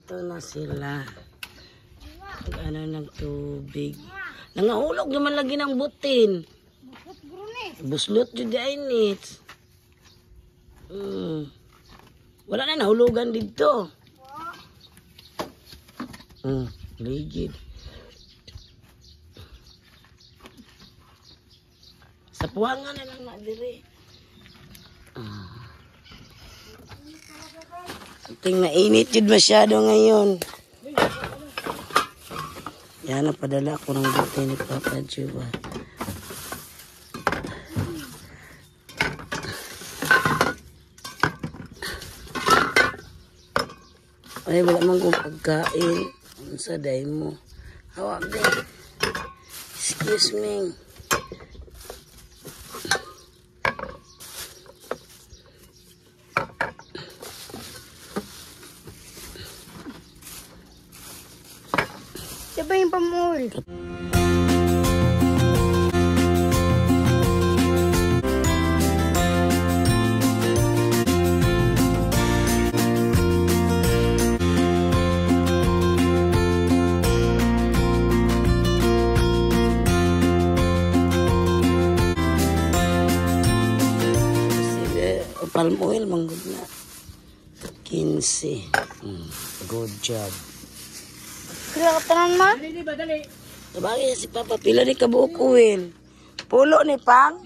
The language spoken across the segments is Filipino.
Ito na sila. Ano ng tubig. Nangahulog naman lagi ng butin. Buslot yun di init. Wala na nahulugan dito. Ligid. Sa puwangan na lang nadiri. Ting mainit yun masyado ngayon. Yan, napadala ako ng buti ni Papa Juba. Ay, wala man kong pagkain. Ano sa day mo? Hawak din. Excuse me. Diba yung pamul? Palm oil, manggod na. 15. Good job. Kaya katanan ma? Dali ba, dali. Sabagay si Papa, pila ni kabuok oil. Pulo ni Pang?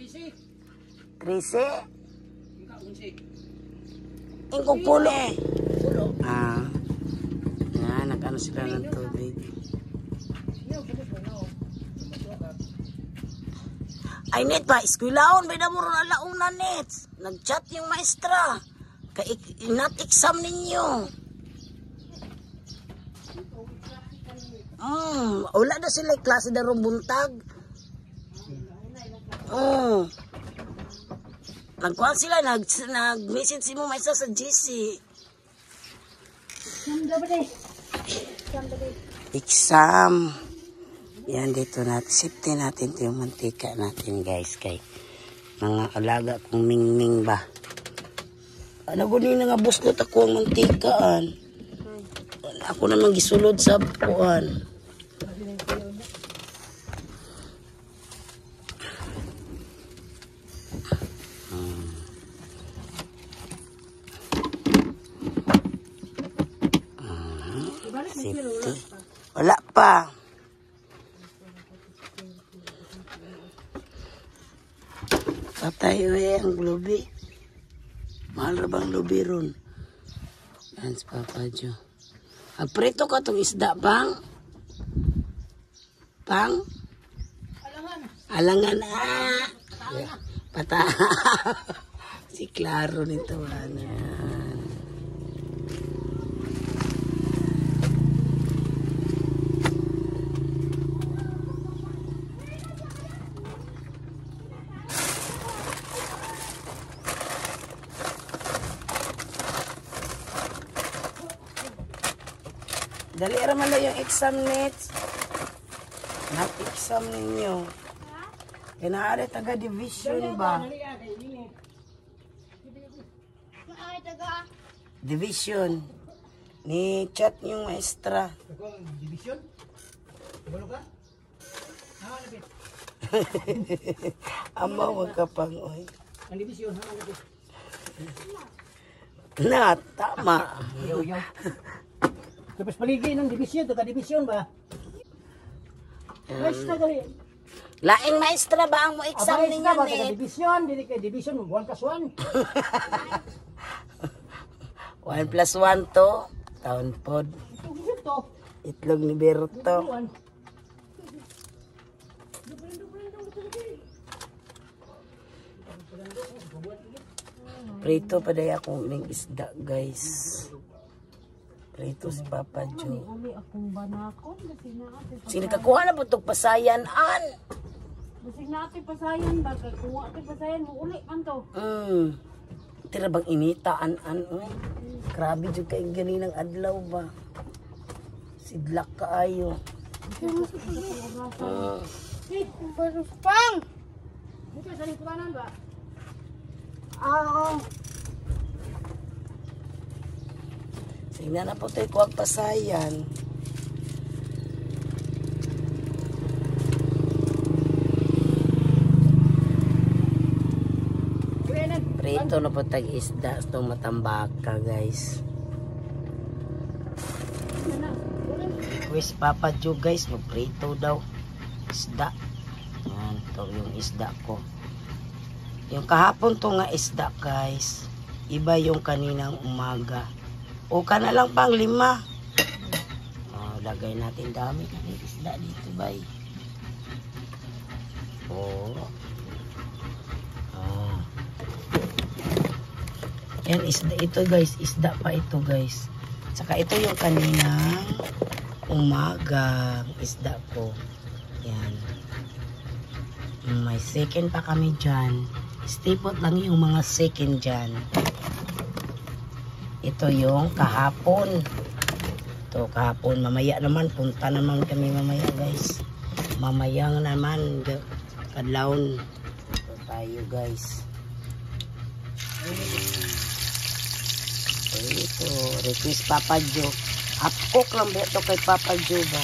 13. Ingkong pulo. Yan, nag-ano sila ng tubig. Ay, net pa, eskwilahon, may namuro na launa, net. Nag-chat yung maestra. Inat-exam ninyo. Wala na sila klase na rumbuntag. Nagkuhan sila, nag-message si mo maestra sa GC. Exam. Yan dito natin. Safety natin ito yung mantika natin guys. Kay mga alaga kong mingming ba. Ano guni na nga buslot ako ang mantikaan. Ako naman gisulod sa puan. Safety. Wala pa. Patay ang lubi. Mahal na bang lubi ron? Yan si Papa Jo. Aprito ka itong isda, Pang? Pang? Alangan. Pata. Si Claro nito. Dali raman na yung exam nets. Nag-exam ninyo. Inaari taga-division ba? Division. Ni chat yung maestra. Division? Balo ka? Lapit. Amaw magkapangoy. Ang division, lapit. Na, tama. Yaw. Tapos paligay ng division, taga-division ba? Maestra gali. Laing maestra ba ang mo exam ninyo ba? net? Taga-division, dili kay division, 1+1. 1+1 to. Taon pod. Itlog ni Berto. Prito pa daya akong ilang isda guys. Prito si Papa Jo. Sino kakuha na po itong pasayan-an? Basig natin pasayan ba? Kuha natin pasayan mo uli man to. Tira bang initaan-an? Grabe dyan kayo ganinang adlaw ba? Sidlak kaayo. Baru Pang! Ito sa lingkuranan ba? Tingnan na po tayo kuwag pasayan. Prito na po tag isda itong matambaka guys. Request Papa Joe guys, magprito daw isda. Yan, ito yung isda ko. Yung kahapon to nga isda guys, iba yung kaninang umaga. O ka na lang pang 5. Lagay natin dami ng isda dito bay. Yan isda ito guys, isda pa ito guys. Saka ito yung kaninang umaga isda ko. Yan. May second pa kami dyan. Stipot lang yung mga second dyan. Ito yung kahapon. Ito kahapon. Mamaya naman. Punta naman kami mamaya guys. Mamayang naman. Kadlawon. Ito tayo guys. Ito. Request Papa Joe. Half-cook lang ba ito kay Papa Joe ba?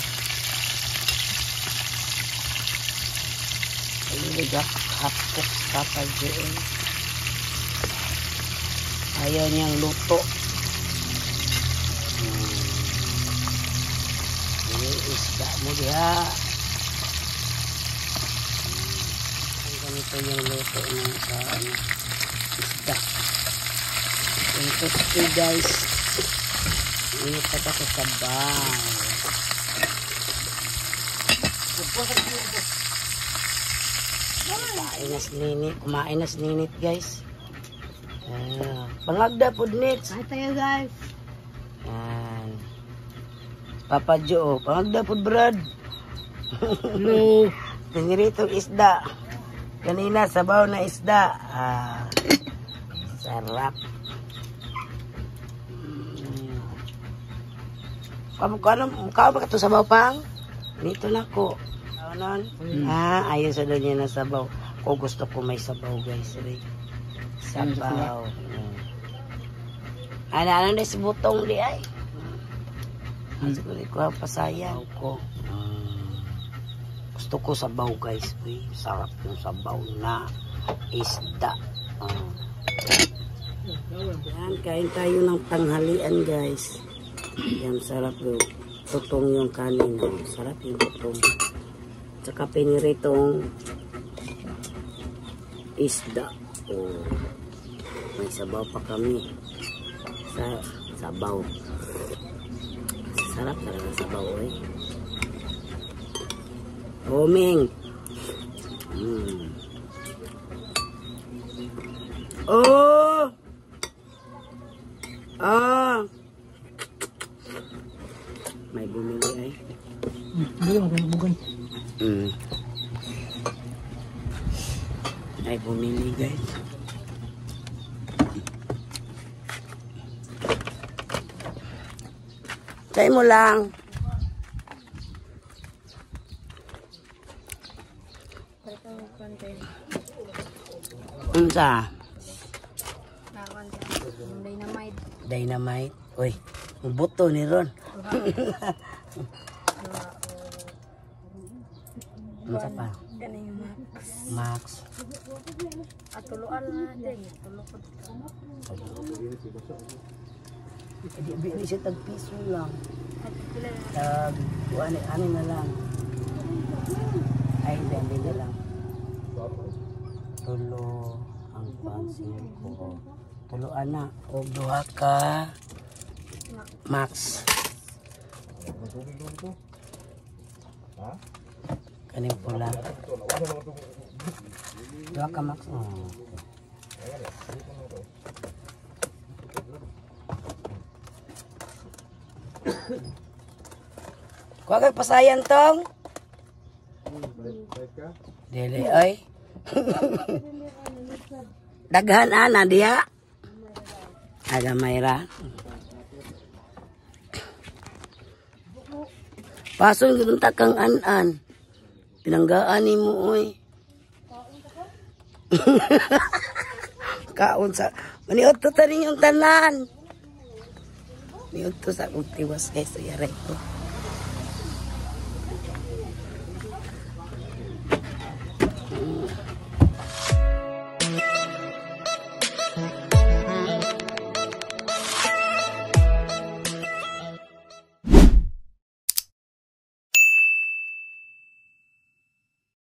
Ayun, half-cook Papa Joe. Ayaw niyang luto. Ini isda mo diha. Ganito yung luto ng sa isda. Ito guys. Ini pa sa sabaw. Kumain na ninit guys. Pangagda po nits. Ay tayo guys. Yan. Papa Joe, pangagda po brad. Hello. Pinirito isda. Kanina sabaw na isda. Sarap. Kamu ba ito sabaw pang? Dito na ko. Ayun sa doon niya na sabaw. Kung gusto ko may sabaw guys. Sabaw. Ano na si butong di ay. Siguro ko pasayan ko. Gusto ko sabaw guys. Sarap yung sabaw na isda. Yan, kain tayo ng tanghalian guys. Yan, sarap yung tutong yung kanin. Sarap yung tutong. Tsaka piniritong isda. May sabaw pa kami. Sabaw. Sarap talaga sabaw eh. Homing. Oh! May bumili ay. Bugan. May bumili guys. Try mo lang. Unsa? Dynamite. Dynamite. Uy, buto ni Ron. Unsa pa? Kaning Max. atuluan na din. Tulukod. Di siya tag-piso lang. At pila Ano na lang. Ay, hindi na lang. Tulo ang pansin ko. Tuluan na. O duha ka Max. Kaning pula. Duha ka Max. Kuha kay pasayan tong. Dili ay. Daghan ana diha. Aga mayra. Pasong gunta kang an-an. Pinanggaan ni mo oy. Kaon sa maniot to taning yung tanan. Niyon to sa akong tiwas guys. So yaray ko.